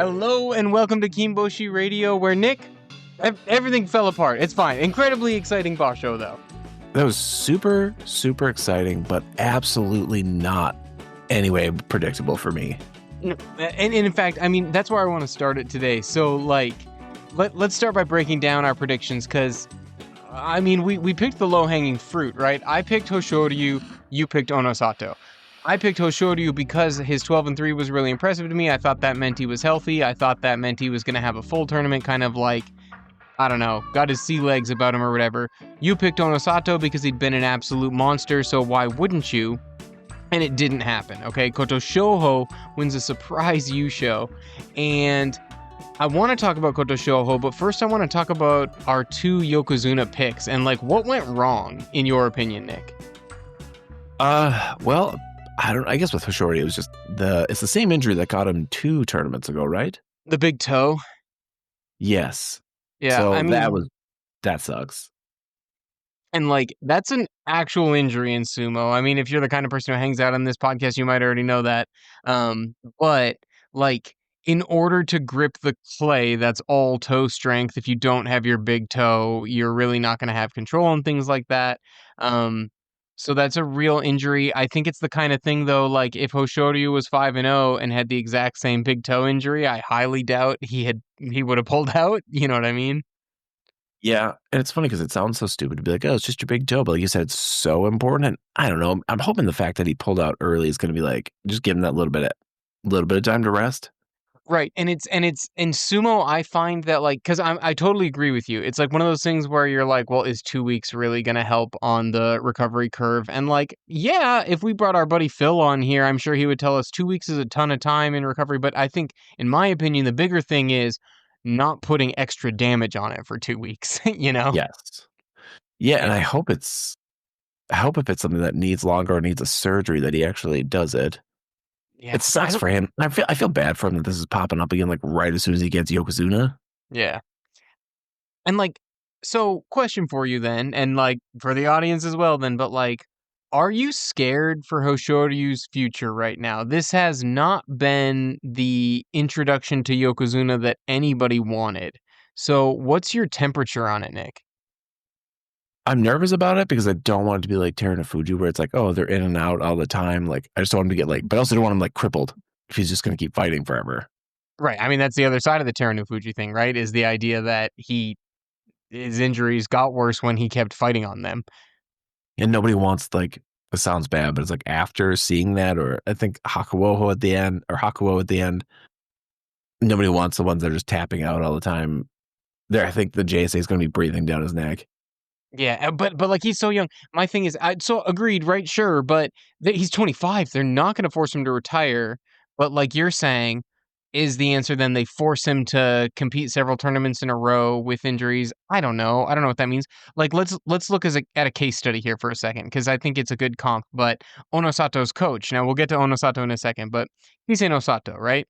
Hello and welcome to Kimboshi Radio, where Nick, everything fell apart. It's fine. Incredibly exciting basho, though. That was super, super exciting, but absolutely not anyway predictable for me. And in fact, I mean, that's where I want to start it today. So, like, let's start by breaking down our predictions, because, I mean, we picked the low-hanging fruit, right? I picked Hoshoryu, you picked Onosato. I picked Hoshoryu because his 12-3 was really impressive to me. I thought that meant he was healthy. I thought that meant he was going to have a full tournament, kind of like, I don't know, got his sea legs about him or whatever. You picked Onosato because he'd been an absolute monster, so why wouldn't you? And it didn't happen, okay? Kotoshoho wins a surprise Yusho, and I want to talk about Kotoshoho, but first I want to talk about our two yokozuna picks, and like, what went wrong, in your opinion, Nick? Well, I guess with Hoshoryu, it was just it's the same injury that got him 2 tournaments ago, right? The big toe? Yes. Yeah, so I mean, that sucks. and like, that's an actual injury in sumo. I mean, if you're the kind of person who hangs out on this podcast, you might already know that. But like, in order to grip the clay, that's all toe strength. If you don't have your big toe, you're really not going to have control and things like that. So that's a real injury. I think it's the kind of thing, though, like if Hoshoryu was 5-0 and had the exact same big toe injury, I highly doubt he would have pulled out. You know what I mean? Yeah, and it's funny because it sounds so stupid to be like, oh, it's just your big toe, but like you said, it's so important. And I don't know. I'm hoping the fact that he pulled out early is going to be like, just give him that little bit of time to rest. Right, and it's in sumo. I find that, like, because I totally agree with you. It's like one of those things where you're like, well, is 2 weeks really gonna help on the recovery curve? And like, yeah, if we brought our buddy Phil on here, I'm sure he would tell us 2 weeks is a ton of time in recovery. But I think, in my opinion, the bigger thing is not putting extra damage on it for 2 weeks. You know? Yes. Yeah, and I hope if it's something that needs longer or needs a surgery that he actually does it. Yeah, It sucks for him. I feel bad for him that this is popping up again, like right as soon as he gets yokozuna. Yeah. And like, so question for you then, and like for the audience as well then, but like, are you scared for Hoshoryu's future right now? This has not been the introduction to Yokozuna that anybody wanted. So what's your temperature on it, Nick? I'm nervous about it because I don't want it to be like Terunofuji, where it's like, oh, they're in and out all the time. Like, I just don't want him to get like, but I also don't want him like crippled if he's just going to keep fighting forever. Right. I mean, that's the other side of the Terunofuji thing, right? Is the idea that his injuries got worse when he kept fighting on them. And nobody wants like, it sounds bad, but it's like after seeing that, or I think Hakuo at the end, nobody wants the ones that are just tapping out all the time. There, I think the JSA is going to be breathing down his neck. Yeah, but like, he's so young. My thing is, so agreed, right? Sure, but he's 25. They're not going to force him to retire. But like you're saying, is the answer then they force him to compete several tournaments in a row with injuries? I don't know. I don't know what that means. Like, let's look at a case study here for a second, because I think it's a good comp. But Onosato's coach. Now we'll get to Onosato in a second, but he's Onosato, right?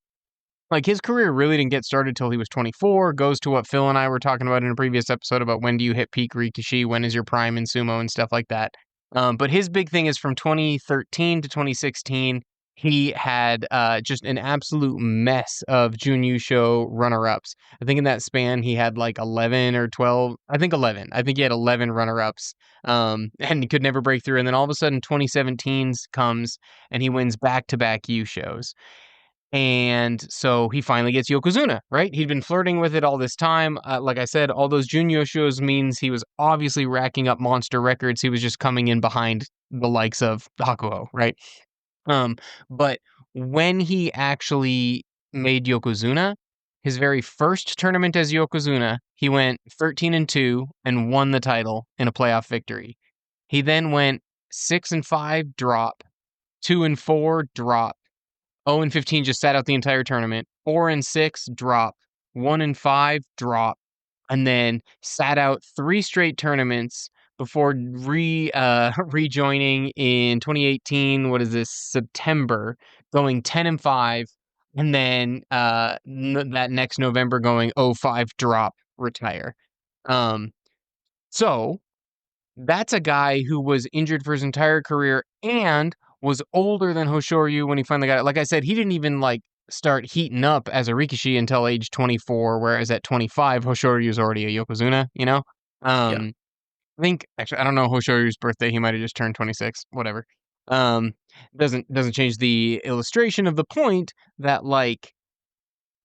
Like, his career really didn't get started till he was 24, goes to what Phil and I were talking about in a previous episode about when do you hit peak Rikishi, when is your prime in sumo and stuff like that. But his big thing is from 2013 to 2016, he had just an absolute mess of Junyusho runner-ups. I think in that span, he had like 11 or 12, I think 11. I think he had 11 runner-ups, and he could never break through. And then all of a sudden, 2017 comes, and he wins back-to-back Yushos. And so he finally gets Yokozuna, right? He'd been flirting with it all this time. Like I said, all those junior shows means he was obviously racking up monster records. He was just coming in behind the likes of Hakuo, right? But when he actually made Yokozuna, his very first tournament as Yokozuna, he went 13-2 and won the title in a playoff victory. He then went 6-5 drop, 2-4 drop. 0-15 just sat out the entire tournament. 4-6 drop. 1-5 drop. And then sat out 3 straight tournaments before rejoining in 2018. What is this? September, going 10-5, and then that next November going 0-5 drop, retire. So that's a guy who was injured for his entire career and was older than Hoshoryu when he finally got it. Like I said, he didn't even like start heating up as a Rikishi until age 24, whereas at 25, Hoshoryu is already a yokozuna, you know? Yeah, Um, I think actually I don't know Hoshoryu's birthday. He might have just turned 26. Whatever. Um, doesn't change the illustration of the point that like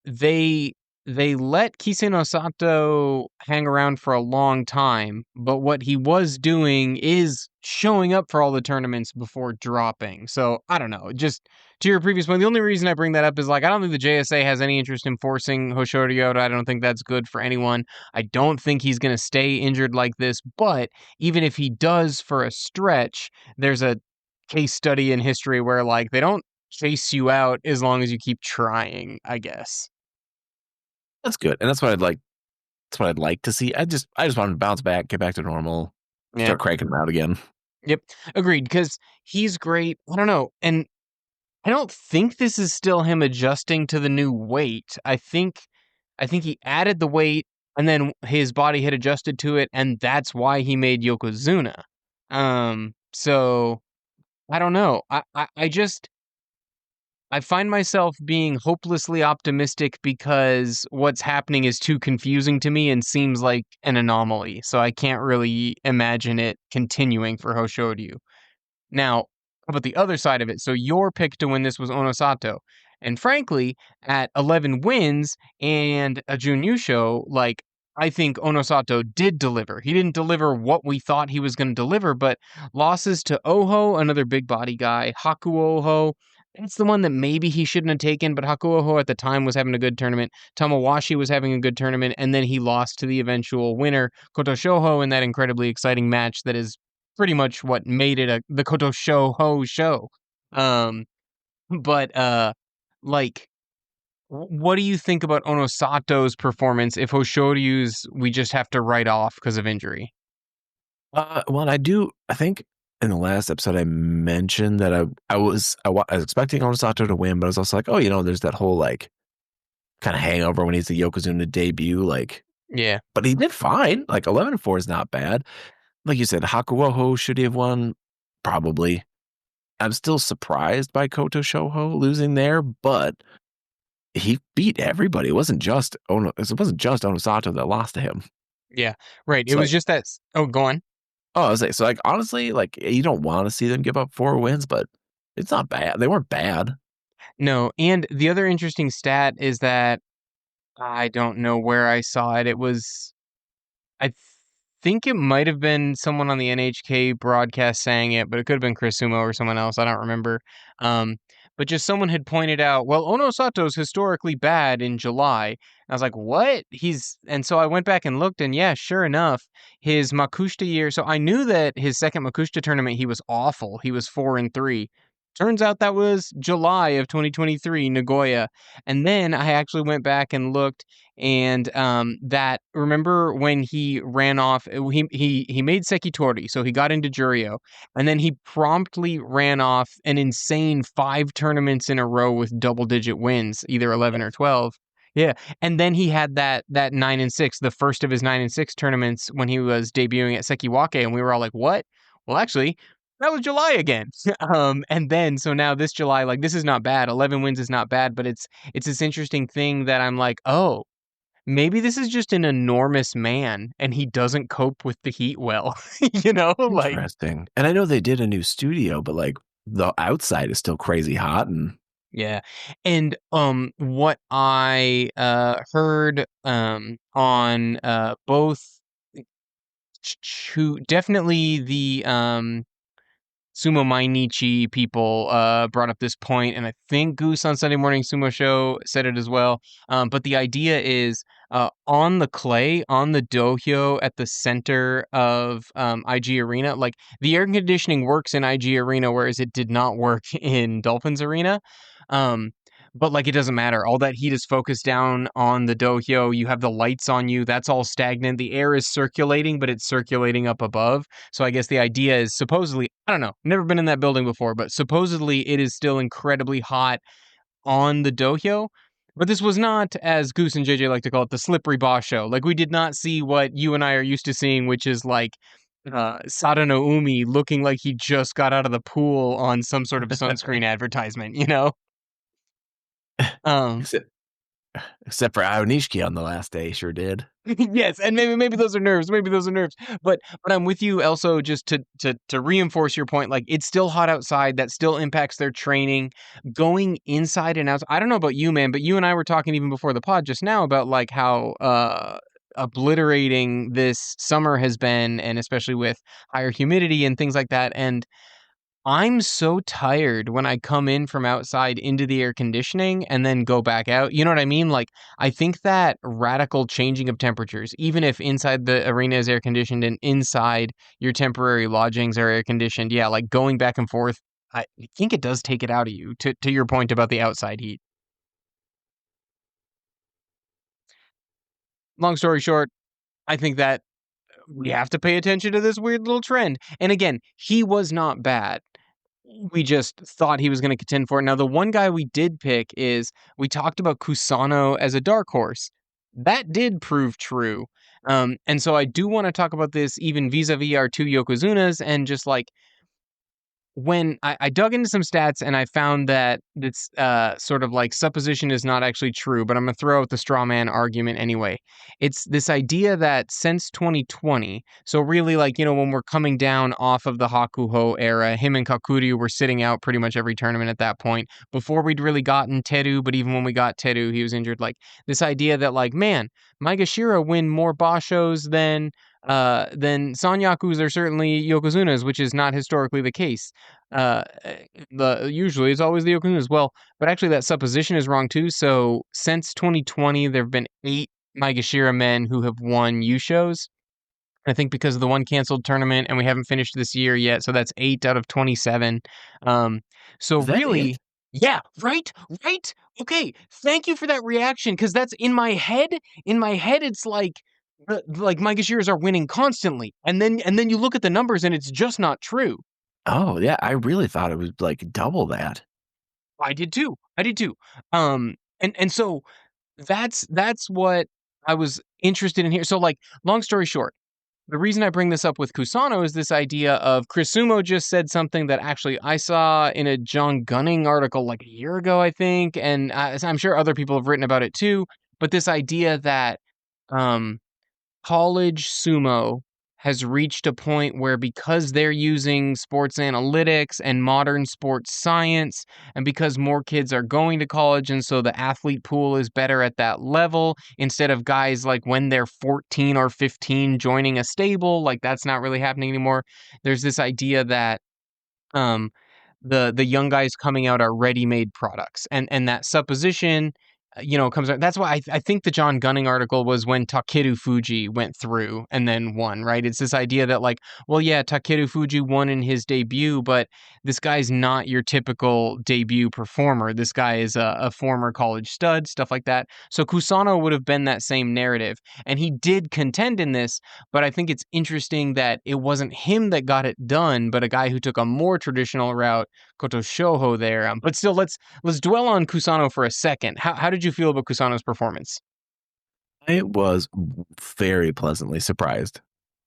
they they let Onosato hang around for a long time, but what he was doing is showing up for all the tournaments before dropping. So I don't know. Just to your previous point, the only reason I bring that up is like I don't think the JSA has any interest in forcing Hoshoryu out. I don't think that's good for anyone. I don't think he's going to stay injured like this. But even if he does for a stretch, there's a case study in history where like they don't chase you out as long as you keep trying, I guess. that's good, and that's what I'd like. That's what I'd like to see. I just want him to bounce back, get back to normal, Yeah. start cranking him out again. Yep. Agreed. Because he's great. I don't know. And I don't think this is still him adjusting to the new weight. I think he added the weight and then his body had adjusted to it, and that's why he made Yokozuna. So I don't know. I just I find myself being hopelessly optimistic because what's happening is too confusing to me and seems like an anomaly. So I can't really imagine it continuing for Hoshoryu. Now, how about the other side of it? So your pick to win this was Onosato. And frankly, at 11 wins and a Junyusho, like, I think Onosato did deliver. He didn't deliver what we thought he was going to deliver, but losses to Oho, another big body guy, Hakuoho, that's the one that maybe he shouldn't have taken, but Hakuoho at the time was having a good tournament. Tamawashi was having a good tournament, and then he lost to the eventual winner, Kotoshoho, in that incredibly exciting match that is pretty much what made it the Kotoshoho show. Um, but like, what do you think about Onosato's performance if Hoshoryu's we just have to write off because of injury? Well, I think in the last episode I mentioned that I was expecting Onosato to win, but I was also like, oh, there's that whole like kind of hangover when he's the Yokozuna debut, like, Yeah, but he did fine. Like 11-4 is not bad. Like you said, Hakuoho should he have won? Probably. I'm still surprised by Kotoshoho losing there, but he beat everybody. It wasn't just Onosato that lost to him. yeah, right. It So was like, just that. Oh, go on. oh, I was like, so like honestly, like you don't want to see them give up 4 wins, but it's not bad. They weren't bad. No, and the other interesting stat is that I don't know where I saw it. It was I think it might have been someone on the NHK broadcast saying it, but it could have been Chris Sumo or someone else. I don't remember. Um, but just someone had pointed out, well, Onosato's historically bad in July. And I was like, what? And so I went back and looked, and yeah, sure enough, his Makushita year. So I knew that his second Makushita tournament, he was awful. He was 4-3. Turns out that was July of 2023, Nagoya. And then I actually went back and looked and that remember when he ran off he made Sekitori, so he got into Jurio, and then he promptly ran off an insane 5 tournaments in a row with double digit wins, either 11 or 12. Yeah, and then he had that 9-6, the first of his 9-6 tournaments when he was debuting at Sekiwake, and we were all like, "What?" Well, actually, that was July again. And then so now this July, like this is not bad. 11 wins is not bad, but it's this interesting thing that I'm like, oh, maybe this is just an enormous man and he doesn't cope with the heat well. Like, Interesting. And I know they did a new studio, but like the outside is still crazy hot. And yeah. And what I heard on both definitely the Sumo Mainichi people brought up this point, and I think Goose on Sunday Morning Sumo Show said it as well. But the idea is on the clay, on the dohyo at the center of IG Arena, like the air conditioning works in IG Arena, whereas it did not work in Dolphins Arena. Um, but like it doesn't matter. All that heat is focused down on the dohyo. You have the lights on you. That's all stagnant. The air is circulating, but it's circulating up above. So I guess the idea is supposedly, I don't know, never been in that building before, but supposedly it is still incredibly hot on the dohyo. But this was not, as Goose and JJ like to call it, the slippery basho. Like we did not see what you and I are used to seeing, which is like Sadano Umi looking like he just got out of the pool on some sort of sunscreen advertisement, Um, Except, except for Aonishiki on the last day, sure did. yes, and maybe those are nerves. Maybe those are nerves. But I'm with you also just to reinforce your point. Like it's still hot outside. That still impacts their training. Going inside and out. I don't know about you, man, but you and I were talking even before the pod just now about like how obliterating this summer has been, and especially with higher humidity and things like that. And I'm so tired when I come in from outside into the air conditioning and then go back out. You know what I mean? Like, I think that radical changing of temperatures, even if inside the arena is air conditioned and inside your temporary lodgings are air conditioned, yeah, like going back and forth, I think it does take it out of you, to your point about the outside heat. Long story short, I think that we have to pay attention to this weird little trend. And again, he was not bad. We just thought he was going to contend for it. Now, the one guy we did pick is we talked about Kusano as a dark horse. That did prove true. And so I do want to talk about this even vis-a-vis our two Yokozunas and just like when I dug into some stats and I found that this sort of like supposition is not actually true, but I'm going to throw out the straw man argument anyway. It's this idea that since 2020, so really like, when we're coming down off of the Hakuho era, him and Kakuryu were sitting out pretty much every tournament at that point before we'd really gotten Teru, but even when we got Teru, he was injured. Like this idea that like, man, Maegashira win more bashos than Sanyakus are certainly Yokozunas, which is not historically the case. The usually it's always the Yokozunas. Well, but actually that supposition is wrong too. So since 2020, there have been 8 Maegashira men who have won Yushos. I think because of the one canceled tournament, and we haven't finished this year yet, so that's 8 out of 27. Um, so Is that really, it? yeah, right, right. Okay, thank you for that reaction because that's in my head. In my head, it's like Maegashira's are winning constantly, and then you look at the numbers, and it's just not true. Oh, yeah. I really thought it was like double that. I did too. I did too. And so that's what I was interested in here. So like, long story short. The reason I bring this up with Kusano is this idea of Chris Sumo just said something that actually I saw in a John Gunning article like a year ago, I think, and I'm sure other people have written about it too. But this idea that um, college sumo has reached a point where because they're using sports analytics and modern sports science, and because more kids are going to college, and so the athlete pool is better at that level, instead of guys like when they're 14 or 15 joining a stable, like that's not really happening anymore. There's this idea that um, the young guys coming out are ready-made products, and that supposition comes out. That's why I think the John Gunning article was when Takeru Fuji went through and then won, right? It's this idea that like, well, yeah, Takeru Fuji won in his debut, but this guy's not your typical debut performer. This guy is a former college stud, stuff like that. So Kusano would have been that same narrative, and he did contend in this, but I think it's interesting that it wasn't him that got it done, but a guy who took a more traditional route, Kotoshoho there. But still, let's dwell on Kusano for a second. How did you feel about Kusano's performance? I was very pleasantly surprised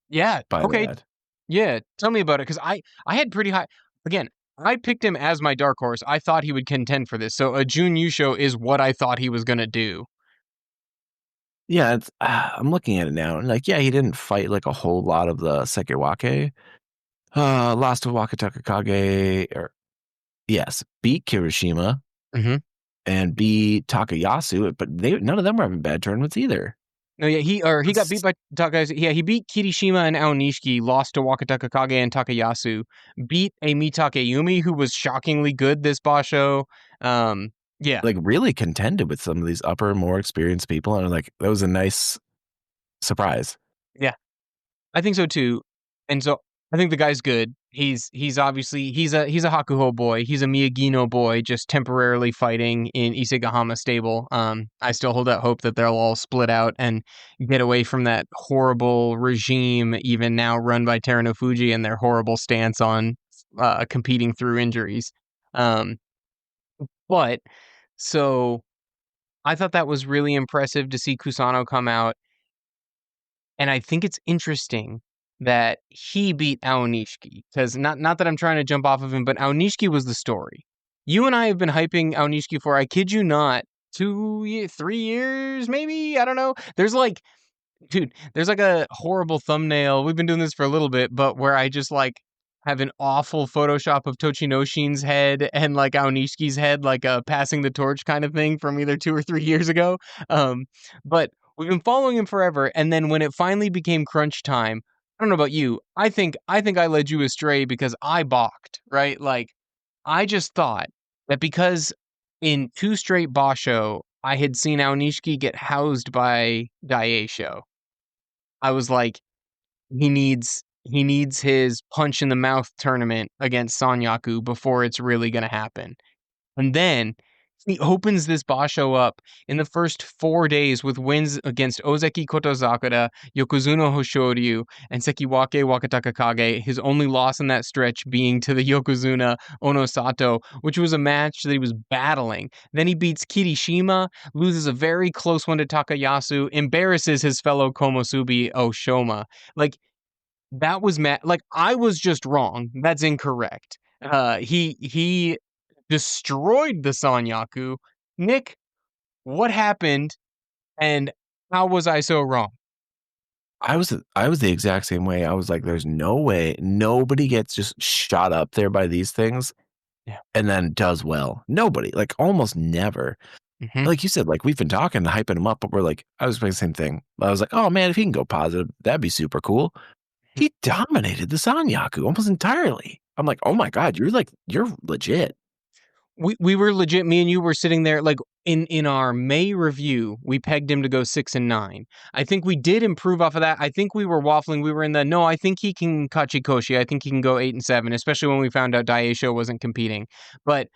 Yeah. by Okay. that. Yeah. Tell me about it, because I had pretty high. Again, I picked him as my dark horse. I thought he would contend for this. So a Jun Yusho is what I thought he was gonna do. Yeah, I'm looking at it now, and like, yeah, he didn't fight like a whole lot of the Sekewake. Lost to Wakatakakage, or yes, beat Kirishima Mm-hmm. and beat Takayasu, but none of them were having bad tournaments either. No, yeah, he got beat by Takayasu. Yeah, he beat Kirishima and Aonishiki, lost to Wakatakakage and Takayasu, beat a Mitakeyumi who was shockingly good this basho. Yeah, Like really contended with some of these upper, more experienced people, and like that was a nice surprise. yeah. I think so too. And so I think the guy's good. He's obviously he's a Hakuho boy. He's a Miyagino boy, just temporarily fighting in Isegahama stable. I still hold out hope that they'll all split out and get away from that horrible regime, even now run by Terano Fuji and their horrible stance on competing through injuries. Um, but so I thought that was really impressive to see Kusano come out. And I think it's interesting that he beat Aonishiki, because not that I'm trying to jump off of him, but Aonishiki was the story. You and I have been hyping Aonishiki for, I kid you not, 3 years, maybe. I don't know. There's like, dude, there's like a horrible thumbnail. We've been doing this for a little bit, but where I just like have an awful Photoshop of Tochinoshin's head and like Aonishiki's head, like a passing the torch kind of thing from either 2 or 3 years ago. Um, but we've been following him forever, and then when it finally became crunch time, I don't know about you. I think I led you astray because I balked, right? Like I just thought that because in two straight basho, I had seen Aonishiki get housed by Daisho. I was like, he needs his punch in the mouth tournament against Sanyaku before it's really gonna happen. And then he opens this basho up in the first 4 days with wins against Ozeki Kotozakura, Yokozuna Hoshoryu, and Sekiwake Wakatakakage, his only loss in that stretch being to the Yokozuna Onosato, which was a match that he was battling. Then he beats Kirishima, loses a very close one to Takayasu, embarrasses his fellow Komosubi Oshoma. Like, that was like, I was just wrong. That's incorrect. He destroyed the Sanyaku. Nick, what happened and how was I so wrong? I was the exact same way. I was like, there's no way nobody gets just shot up there by these things Yeah. and then does well. Nobody, like almost never. Mhm. Like you said, like we've been talking and hyping him up, but we're like, I was doing the same thing. I was like, oh man, if he can go positive, that'd be super cool. He dominated the Sanyaku almost entirely. I'm like, oh my God, you're legit. We were legit. Me and you were sitting there like in our May review. We pegged him to go 6-9. I think we did improve off of that. I think we were waffling. We were in the no. I think he can Kachikoshi. I think he can go 8-7, especially when we found out Daisho wasn't competing. But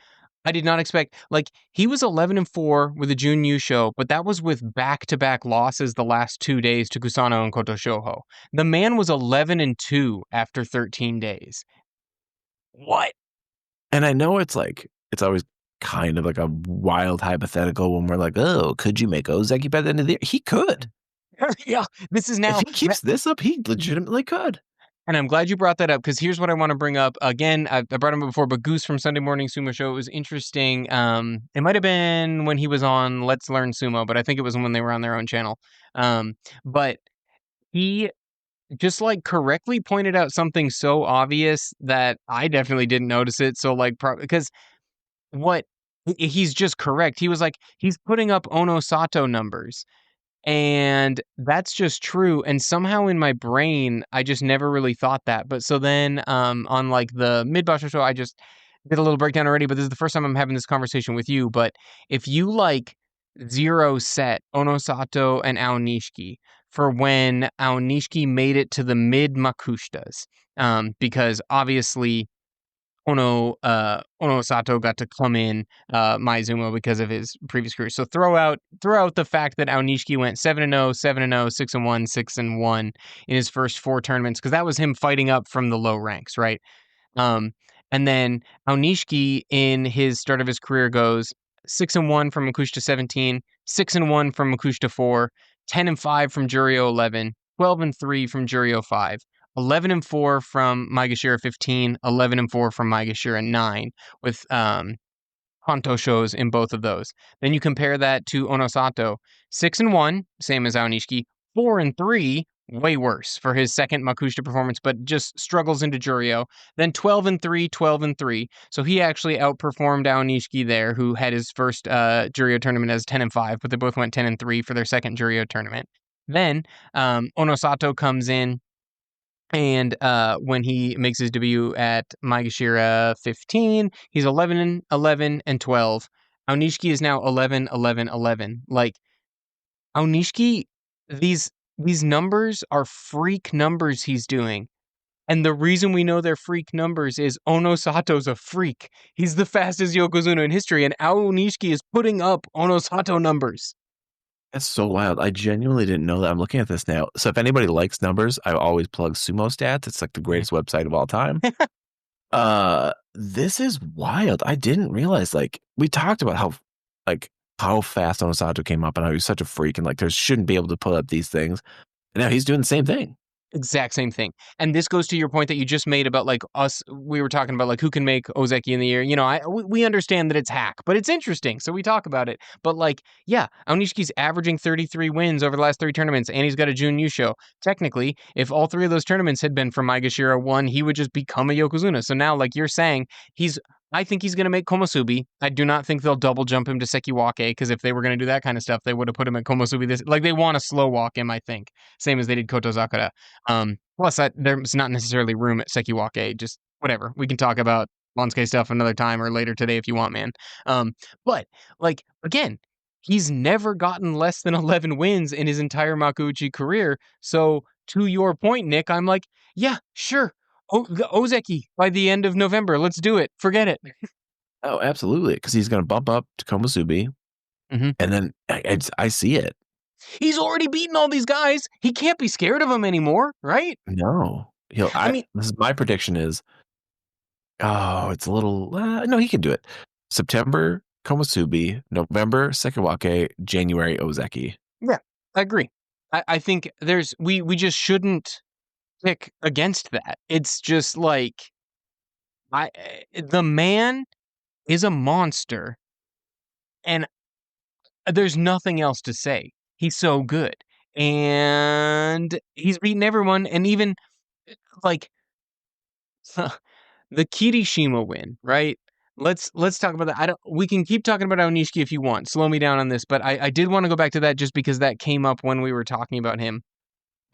I did not expect like he was 11-4 with the Jun Yu show, but that was with back-to-back losses the last 2 days to Kusano and Kotoshoho. The man was 11-2 after 13 days. What? And I know it's like, it's always kind of like a wild hypothetical when we're like, oh, could you make Ozeki by the end of the year? He could. Yeah, this is If now. he keeps this up, he legitimately could. And I'm glad you brought that up because here's what I want to bring up. Again, I brought him up before, but Goose from Sunday Morning Sumo Show, it was interesting. It might have been when he was on Let's Learn Sumo, but I think it was when they were on their own channel. But he just like correctly pointed out something so obvious that I definitely didn't notice it. So like, because what he's just correct. He was like, he's putting up Onosato numbers. And that's just true. And somehow in my brain, I just never really thought that. But so then on like the mid-basho show, I just did a little breakdown already, but this is the first time I'm having this conversation with you. But if you like zero set Onosato and Aonishiki for when Aonishiki made it to the mid-makushtas, because obviously Onosato got to come in Maizumo because of his previous career. So throw out the fact that Aonishiki went 7-0, 7-0, 6-1, 6-1 in his first 4 tournaments because that was him fighting up from the low ranks, right? Um, and then Aonishiki in his start of his career goes 6-1 from Makushita 17, 6-1 from Makushita 4, 10-5 from Juryo 11, 12-3 from Juryo 5. 11-4 from Maegashira 15, 11-4 from Maegashira 9, with Honto shows in both of those. Then you compare that to Onosato, 6-1, same as Aonishiki, 4-3, way worse for his second Makushita performance, but just struggles into Juryo. Then 12-3, 12-3. So he actually outperformed Aonishiki there, who had his first Juryo tournament as 10-5, but they both went 10-3 for their second Juryo tournament. Then Onosato comes in. And when he makes his debut at Maegashira 15, he's 11-11-12. Aonishiki is now 11-11-11. Like Aonishiki, these numbers are freak numbers he's doing. And the reason we know they're freak numbers is Onosato's a freak. He's the fastest Yokozuna in history, and Aonishiki is putting up Onosato numbers. That's so wild. I genuinely didn't know that. I'm looking at this now. So if anybody likes numbers, I always plug Sumo Stats. It's like the greatest website of all time. This is wild. I didn't realize, like, we talked about how fast Onosato came up and how he was such a freak and like there shouldn't be able to pull up these things. And now he's doing the same thing. Exact same thing. And this goes to your point that you just made about like us. We were talking about like who can make Ozeki in the year. You know, we understand that it's hack, but it's interesting. So we talk about it. But like, yeah, Aonishiki's averaging 33 wins over the last 3 tournaments, and he's got a Jun Yusho. Technically, if all 3 of those tournaments had been from Maegashira 1, he would just become a Yokozuna. So now, like you're saying, I think he's going to make Komusubi. I do not think they'll double jump him to Sekiwake, because if they were going to do that kind of stuff, they would have put him at Komusubi. Like they want to slow walk him, I think, same as they did Kotozakura. Plus, there's not necessarily room at Sekiwake. Just whatever. We can talk about Bonsuke stuff another time or later today if you want, man. But like again, he's never gotten less than 11 wins in his entire Makuuchi career. So to your point, Nick, I'm like, yeah, sure. The Ozeki by the end of November. Let's do it. Forget it. Oh, absolutely, because he's going to bump up to Komusubi, and then I see it. He's already beaten all these guys. He can't be scared of them anymore, right? No, I mean, this is my prediction is. Oh, it's a little. No, he can do it. September Komusubi, November Sekiwake, January Ozeki. yeah, I agree. I think we just shouldn't pick against that. It's just like the man is a monster, and there's nothing else to say. He's so good, and he's beaten everyone, and even like the Kirishima win, right? Let's talk about that. We can keep talking about Aonishiki if you want. Slow me down on this, but I did want to go back to that just because that came up when we were talking about him.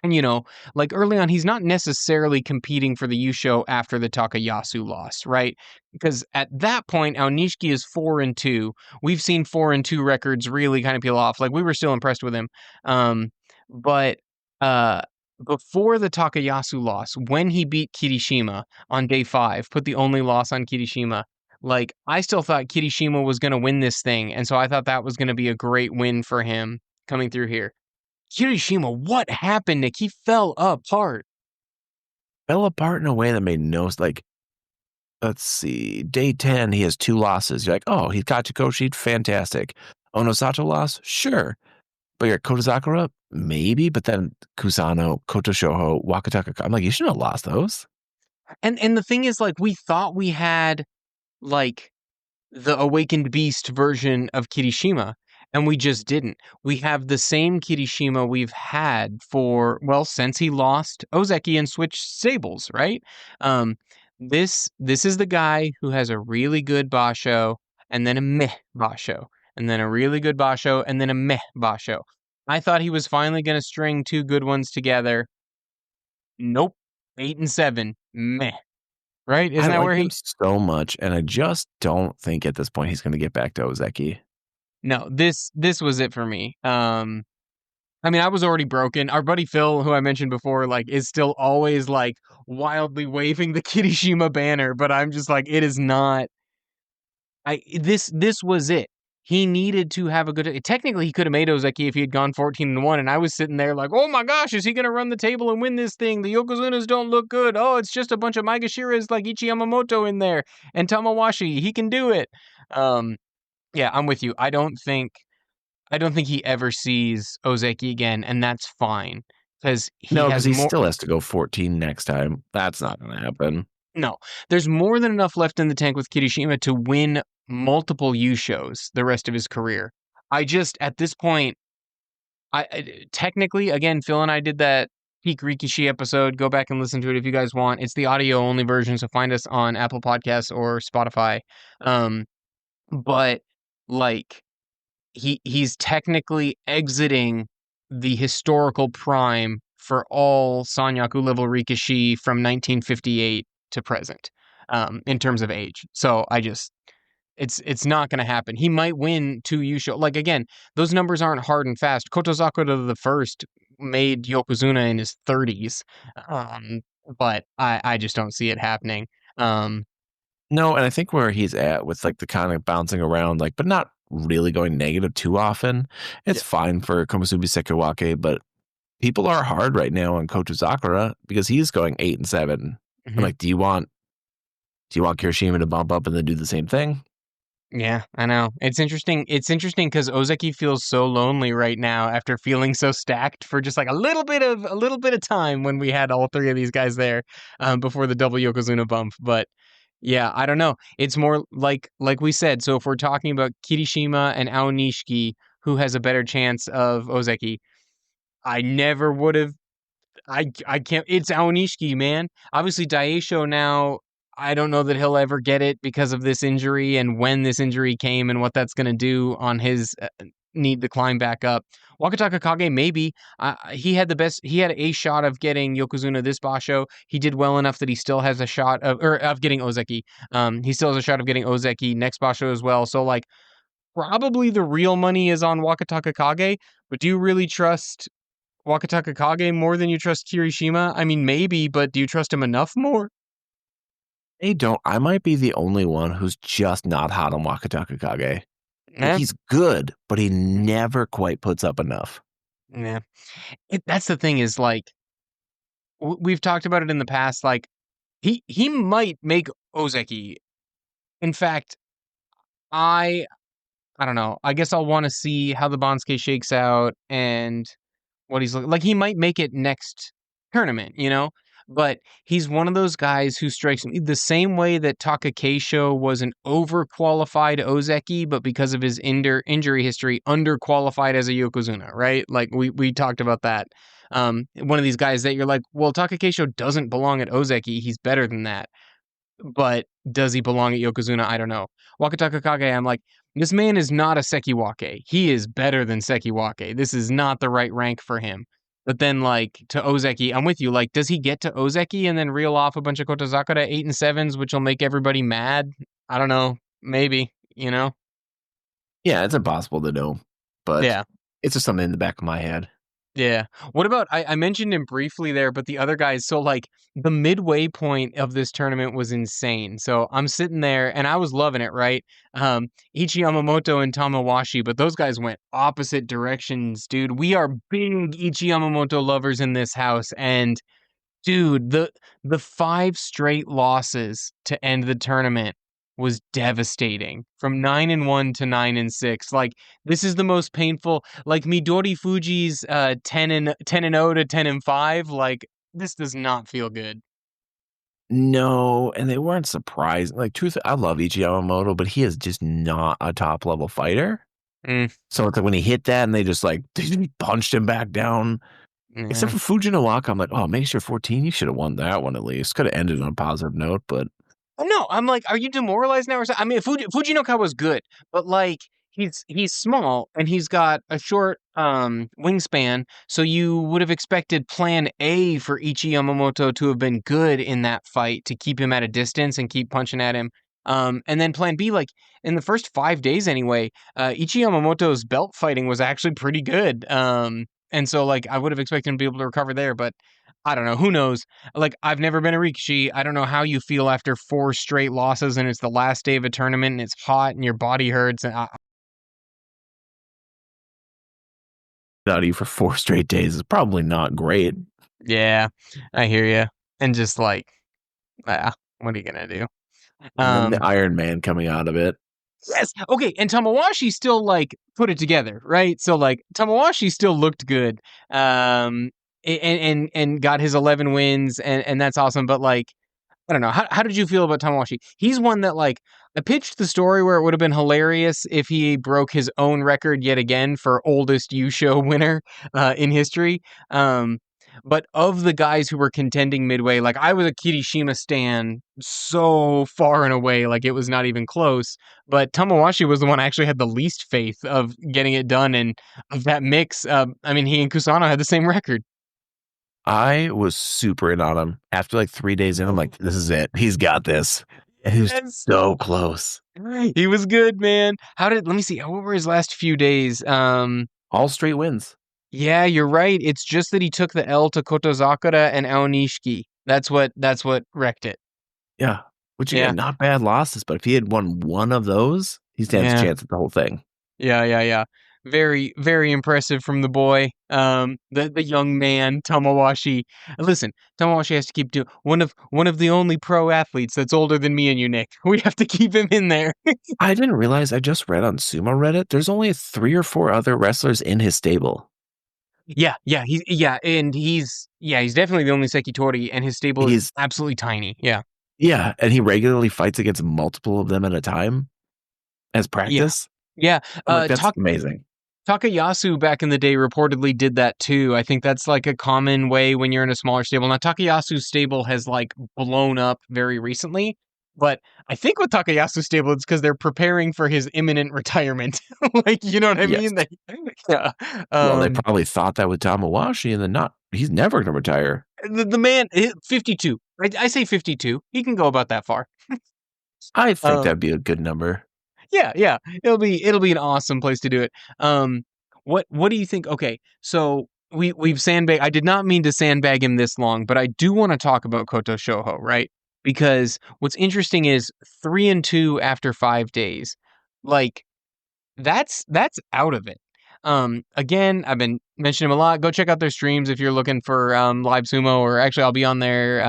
And you know, like early on, he's not necessarily competing for the Yusho after the Takayasu loss, right? Because at that point, Aonishiki is 4-2. We've seen 4-2 records really kind of peel off. Like we were still impressed with him, but uh, before the Takayasu loss, when he beat Kirishima on day 5, put the only loss on Kirishima. Like I still thought Kirishima was going to win this thing, and so I thought that was going to be a great win for him coming through here. Kirishima, what happened, Nick? He fell apart. Fell apart in a way that made no like. Let's see. Day 10, he has 2 losses. You're like, oh, he got Chikoshi, fantastic. Onosato loss, sure. But you're Kotozakura, maybe. But then Kusano, Kotoshoho, Wakatakakage. I'm like, you shouldn't have lost those. And the thing is, like, we thought we had like the Awakened Beast version of Kirishima, and we just didn't. We have the same Kirishima we've had for, well, since he lost Ozeki and switched Sables, right? This is the guy who has a really good basho, and then a meh basho, and then a really good basho, and then a meh basho. I thought he was finally going to string 2 good ones together. Nope. 8-7. Meh. Right? I Isn't that like where him so much, and I just don't think at this point he's going to get back to Ozeki. No, this was it for me. I mean, I was already broken. Our buddy Phil, who I mentioned before, like, is still always like wildly waving the Kirishima banner, but I'm just like, it is not. This was it. He needed to have a good. Technically, he could have made Ozeki if he had gone 14-1, and I was sitting there like, oh my gosh, is he going to run the table and win this thing? The Yokozunas don't look good. Oh, it's just a bunch of Maegashiras like Ichiyamamoto in there and Tamawashi. He can do it. Yeah, I'm with you. I don't think he ever sees Ozeki again, and that's fine because No, because he still has to go 14 next time. That's not going to happen. No, there's more than enough left in the tank with Kirishima to win multiple U-shows the rest of his career. I just, at this point, technically, again, Phil and I did that Peak Rikishi episode. Go back and listen to it if you guys want. It's the audio-only version, so find us on Apple Podcasts or Spotify. But, like, he's technically exiting the historical prime for all Sanyaku level Rikishi from 1958 to present, in terms of age. So it's not going to happen. He might win 2 Yusho. Like again, those numbers aren't hard and fast. Kotozakura the first made Yokozuna in his 30s, but I just don't see it happening. No, and I think where he's at with like the kind of bouncing around, like, but not really going negative too often. It's fine for Komusubi Sekiwake, but people are hard right now on Kotozakura because he's going 8-7. I'm like, do you want Kirishima to bump up and then do the same thing? Yeah, I know. It's interesting. It's interesting because Ozeki feels so lonely right now after feeling so stacked for just like a little bit of time when we had all three of these guys there before the double Yokozuna bump. But yeah, I don't know. It's more like we said. So if we're talking about Kirishima and Aonishiki, who has a better chance of Ozeki? I never would have. I can't. It's Aonishiki, man. Obviously, Daisho now. I don't know that he'll ever get it because of this injury and when this injury came and what that's going to do on his need to climb back up. Wakatakakage, maybe. He had the best. He had a shot of getting Yokozuna this basho. He did well enough that he still has a shot of getting Ozeki. He still has a shot of getting Ozeki next basho as well. So like, probably the real money is on Wakatakakage. But do you really trust Wakatakakage more than you trust Kirishima? I mean, maybe, but do you trust him enough more? They don't. I might be the only one who's just not hot on Wakatakakage. Like Eh, he's good, but he never quite puts up enough. yeah. That's the thing is like we've talked about it in the past. Like he might make Ozeki. In fact, I I don't know. I guess I'll want to see how the Bansuke shakes out and what he's like. He might make it next tournament, you know? But he's one of those guys who strikes me the same way that Takakeisho was an overqualified Ozeki, but because of his injury history, underqualified as a Yokozuna, right? Like we talked about that. One of these guys that you're like, well, Takakeisho doesn't belong at Ozeki. He's better than that. But does he belong at Yokozuna? I don't know. Wakatakakage, I'm like, this man is not a Sekiwake. He is better than Sekiwake. This is not the right rank for him. But then, like, to Ozeki, I'm with you. Like, does he get to Ozeki and then reel off a bunch of Kotozakura 8 and 7s, which will make everybody mad? I don't know. Maybe, you know? Yeah, it's impossible to know, but Yeah. it's just something in the back of my head. Yeah. What about I mentioned him briefly there, but the other guys, so like the midway point of this tournament was insane. So I'm sitting there and I was loving it, right? Ichiyamamoto and Tamawashi, but those guys went opposite directions, dude. We are big Ichiyamamoto lovers in this house, and dude, the 5 straight losses to end the tournament was devastating. From 9-1 to 9-6. Like, this is the most painful, like Midori Fuji's 10-0 to 10-5. Like, this does not feel good. No, and they weren't surprised. Like, truth, I love Ichiyamamoto, but he is just not a top level fighter. Mm, So it's like when he hit that and they just like they punched him back down. Except yeah. for Fujinawaka, I'm like, oh, Measure 14, you should have won that one at least. Could have ended on a positive note, but No, I'm like, are you demoralized now or something? I mean, Fujinoka was good, but like he's small and he's got a short wingspan, so you would have expected plan A for Ichi Yamamoto to have been good in that fight to keep him at a distance and keep punching at him. And then plan B, like in the first 5 days anyway, Ichi Yamamoto's belt fighting was actually pretty good. And so like I would have expected him to be able to recover there, but I don't know. Who knows? Like, I've never been a Rikishi. I don't know how you feel after 4 straight losses and it's the last day of a tournament and it's hot and your body hurts. And out of you for 4 straight days is probably not great. yeah, I hear you. And just like, what are you gonna do? And then the Um, Iron Man coming out of it. yes, okay. And Tamawashi still like put it together, right? So like Tamawashi still looked good, and got his 11 wins, and that's awesome. But like, I don't know. How did you feel about Tamawashi? He's one that like I pitched the story where it would have been hilarious if he broke his own record yet again for oldest Show winner in history. But of the guys who were contending midway, like I was a Kirishima stan so far and away, like it was not even close. But Tamawashi was the one I actually had the least faith of getting it done, and of that mix, I mean, he and Kusano had the same record. I was super in on him. After like 3 days in, I'm like, this is it. He's got this. And he was Yes. so close. He was good, man. Let me see, what were his last few days? All straight wins. Yeah, you're right. It's just that he took the L to Kotozakura and Aonishiki. That's what wrecked it. Yeah. Which Yeah. again, not bad losses, but if he had won one of those, he stands a Yeah. chance at the whole thing. Yeah. very, very impressive from the boy. The young man Tamawashi. Listen, Tamawashi has to keep doing one of the only pro athletes that's older than me and you, Nick. We have to keep him in there. I didn't realize I just read on Sumo Reddit, there's only 3 or 4 other wrestlers in his stable. He's definitely the only Sekitori, and his stable is He's absolutely tiny. Yeah, Yeah, and he regularly fights against multiple of them at a time as yeah, practice. yeah. I'm like, that's Talk amazing. Takayasu back in the day reportedly did that too. I think that's like a common way when you're in a smaller stable. Now Takayasu's stable has like blown up very recently, but I think with Takayasu's stable it's because they're preparing for his imminent retirement. Like, you know what I Yes. mean? Yeah. Well, they Um, probably thought that with Tamawashi and then not he's never gonna retire. the man 52. I say 52. He can go about that far. I think Um, that'd be a good number. yeah. It'll be an awesome place to do it. What do you think? Okay, so we've sandbag. I did not mean to sandbag him this long, but I do want to talk about Kotoshoho, right? Because what's interesting is 3-2 after 5 days. Like that's out of it. Again, I've been mentioning him a lot. Go check out their streams if you're looking for live sumo, or actually I'll be on there.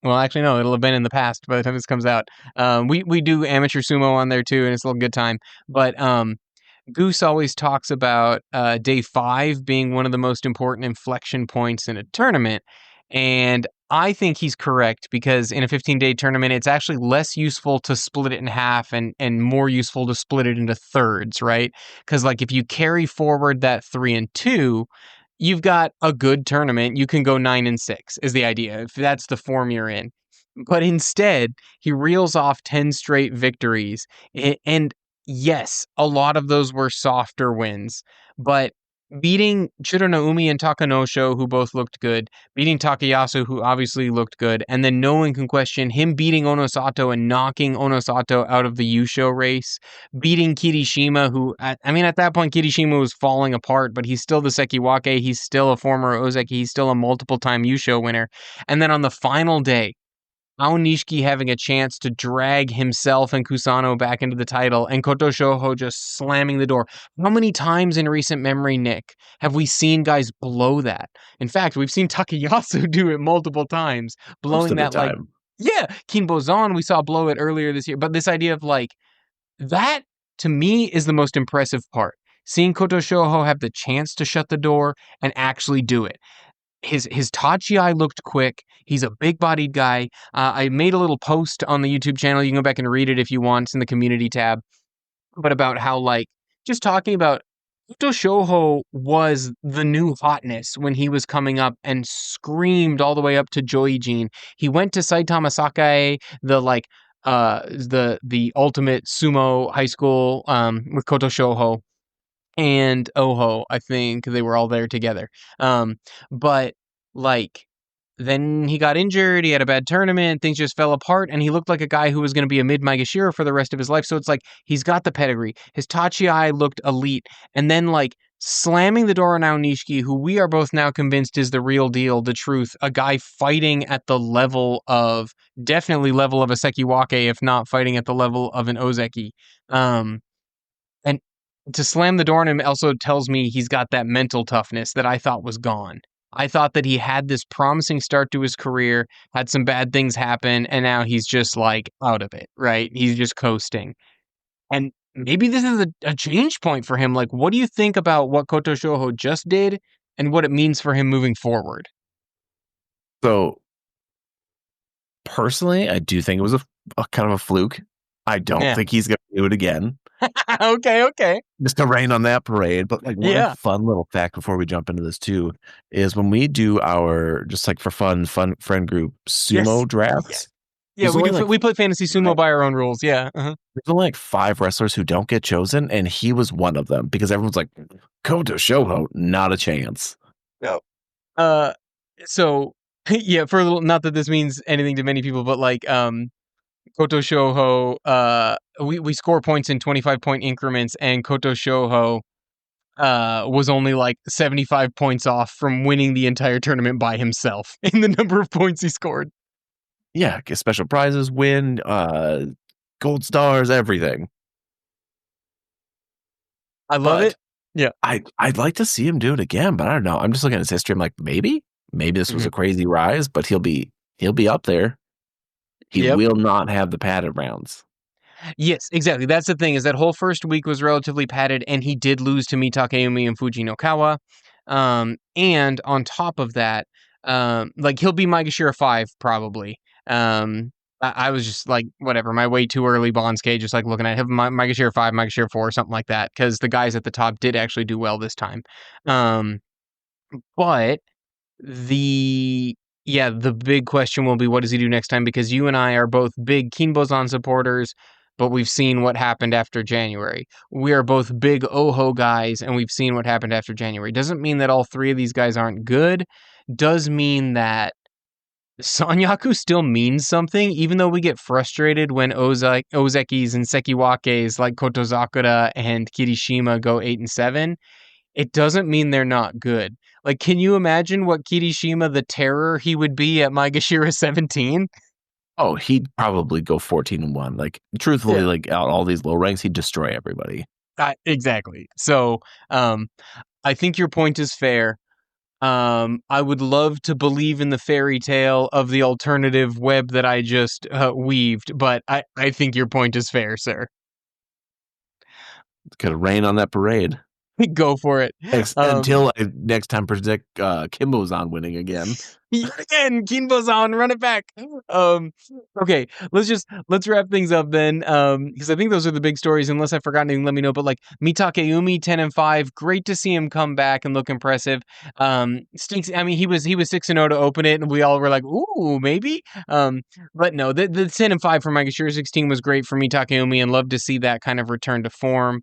Well, actually, no, it'll have been in the past by the time this comes out. We do amateur sumo on there too, and it's a little good time. But Goose always talks about day 5 being one of the most important inflection points in a tournament. And I think he's correct because in a 15-day tournament, it's actually less useful to split it in half and more useful to split it into thirds, right? Because, like, if you carry forward that 3-2, you've got a good tournament. You can go 9-6, is the idea, if that's the form you're in. But instead, he reels off 10 straight victories. And yes, a lot of those were softer wins, but beating Chironoumi and Takanosho, who both looked good, beating Takayasu, who obviously looked good, and then no one can question him beating Onosato and knocking Onosato out of the Yusho race, beating Kirishima, who, I mean, at that point, Kirishima was falling apart, but he's still the Sekiwake, he's still a former Ozeki, he's still a multiple-time Yusho winner. And then on the final day, Aonishiki having a chance to drag himself and Kusano back into the title, and Kotoshoho just slamming the door. How many times in recent memory, Nick, have we seen guys blow that? In fact, we've seen Takayasu do it multiple times, Most blowing of the that like, time. yeah, Kinbozan, we saw blow it earlier this year. But this idea of like, that to me is the most impressive part. Seeing Kotoshoho have the chance to shut the door and actually do it. His Tachi looked quick. He's a big bodied guy. I made a little post on the YouTube channel. You can go back and read it if you want. It's in the community tab. But about how, like, just talking about Kotoshoho was the new hotness when he was coming up and screamed all the way up to Joijin. He went to Saitama Sakae, the like the ultimate sumo high school with Kotoshoho and Oho, I think they were all there together. But like then he got injured, he had a bad tournament, things just fell apart, and he looked like a guy who was going to be a mid Maegashira for the rest of his life. So it's like he's got the pedigree. His Tachi looked elite, and then like slamming the door on Aonishiki, who we are both now convinced is the real deal, the truth, a guy fighting at the level of definitely level of a Sekiwake, if not fighting at the level of an Ozeki. Um, and to slam the door on him also tells me he's got that mental toughness that I thought was gone. I thought that he had this promising start to his career, had some bad things happen, and now he's just like out of it, right? He's just coasting. And maybe this is a change point for him. Like, what do you think about what Kotoshoho just did and what it means for him moving forward? So, personally, I do think it was a kind of a fluke. I don't Yeah. think he's gonna do it again. Okay. Just to rain on that parade. But like one Yeah. fun little fact before we jump into this too is when we do our just like for fun friend group Yes. sumo Yeah. drafts, Yeah, there's we only do. like We play fantasy sumo five, by our own rules. Yeah. Uh-huh. there's only like 5 wrestlers who don't get chosen, and he was one of them because everyone's like, Koto Shoho, not a chance. No. Uh, so yeah, for a little, not that this means anything to many people, but like Kotoshoho, we score points in 25 point increments, and Kotoshoho was only like 75 points off from winning the entire tournament by himself in the number of points he scored. Yeah, get special prizes, win, gold stars, everything. I love But it. Yeah. I'd like to see him do it again, but I don't know. I'm just looking at his history. I'm like, maybe this was Mhm. a crazy rise, but he'll be up there. He Yep. will not have the padded rounds. Yes, exactly. That's the thing is that whole first week was relatively padded, and he did lose to Mitakeumi and Fujinokawa. And on top of that, like he'll be Maegashira 5 probably. I was just like, whatever, my way too early Bonsuke, just like looking at him, Maegashira 5, Maegashira 4, something like that, because the guys at the top did actually do well this time. Um, but the yeah, the big question will be what does he do next time? Because you and I are both big Kinbozan supporters, but we've seen what happened after January. We are both big Oho guys, and we've seen what happened after January. Doesn't mean that all three of these guys aren't good. Does mean that Sanyaku still means something, even though we get frustrated when Ozekis and Sekiwakes like Kotozakura and Kirishima go 8 and 7. It doesn't mean they're not good. Like, can you imagine what Kirishima the Terror he would be at Maegashira 17? Oh, he'd probably go 14-1. Like, truthfully, Yeah. like out all these low ranks, he'd destroy everybody. Exactly. So, I think your point is fair. I would love to believe in the fairy tale of the alternative web that I just weaved, but I think your point is fair, sir. It's gonna rain on that parade. Go for it. Until I next time predict Kimbo's on winning again. Again, Kinbo's on, run it back. Okay, let's wrap things up then. Because I think those are the big stories. Unless I've forgotten anything, let me know. But like Mitakeumi, 10 and 5, great to see him come back and look impressive. Stinks. I mean, he was 6-0 to open it, and we all were like, ooh, maybe. But no, the 10 and 5 for Maegashira 16 was great for Mitakeumi, and love to see that kind of return to form.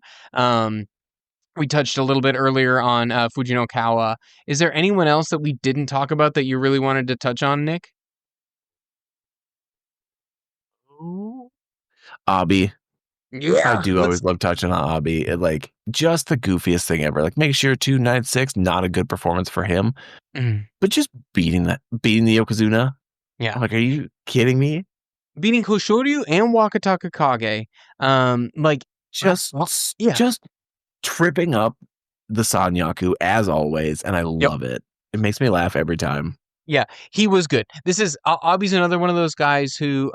We touched a little bit earlier on Fujinokawa. Is there anyone else that we didn't talk about that you really wanted to touch on, Nick? Abi. I Yeah, do let's. always love touching on Abi. It, like, just the goofiest thing ever. Like, make sure 296, not a good performance for him. Mm, But just beating the yokozuna. yeah, I'm like, are you kidding me? beating Hoshoryu and Wakatakakage. Like, Just well, yeah. just tripping up the Sanyaku as always, and I Yep. love it. It makes me laugh every time. Yeah, he was good. This is Abi's another one of those guys who,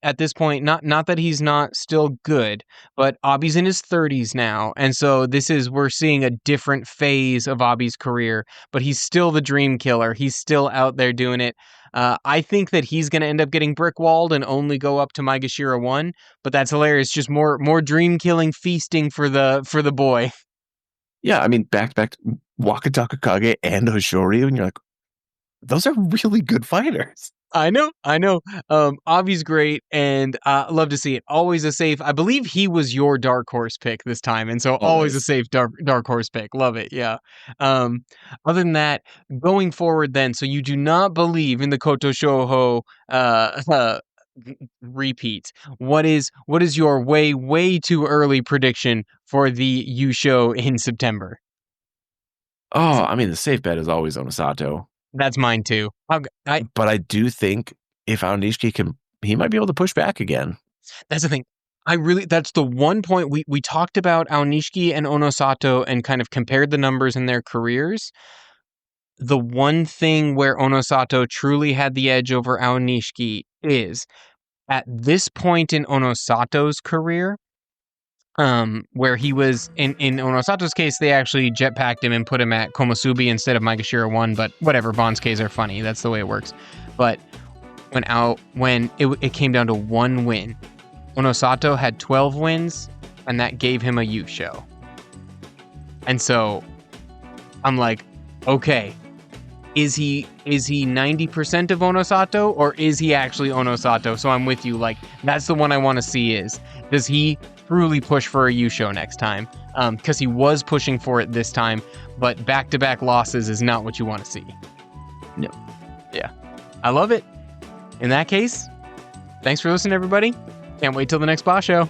at this point, not that he's not still good, but Abi's in his 30s now, and so we're seeing a different phase of Abi's career. But he's still the dream killer. He's still out there doing it. I think that he's going to end up getting brick walled and only go up to Maegashira 1. But that's hilarious. Just more dream killing feasting for the boy. Yeah, I mean, back to back Wakatakakage and Hoshoryu, and you're like, those are really good fighters. I know. Avi's great, and love to see it. Always a safe. I believe he was your dark horse pick this time, and so always a Always. safe dark horse pick. Love it. Yeah. Um, other than that, going forward, then, so you do not believe in the Kotoshoho repeat. What is your way too early prediction for the Yusho in September? Oh, I mean, the safe bet is always Onosato. That's mine too. But I do think if Aonishiki he might be able to push back again. That's the thing. That's the one point we talked about Aonishiki and Onosato and kind of compared the numbers in their careers. The one thing where Onosato truly had the edge over Aonishiki is at this point in Onosato's career, where he was in Onosato's case, they actually jetpacked him and put him at Komusubi instead of Maegashira 1, but whatever, Bonsuke's are funny. That's the way it works. But when it came down to one win, Onosato had 12 wins, and that gave him a Yusho. And so I'm like, okay, is he 90% of Onosato, or is he actually Onosato? So I'm with you. Like, that's the one I want to see is, does he truly push for a Yusho next time? Because he was pushing for it this time, but back-to-back losses is not what you want to see. No. Yeah. I love it. In that case, thanks for listening, everybody. Can't wait till the next basho.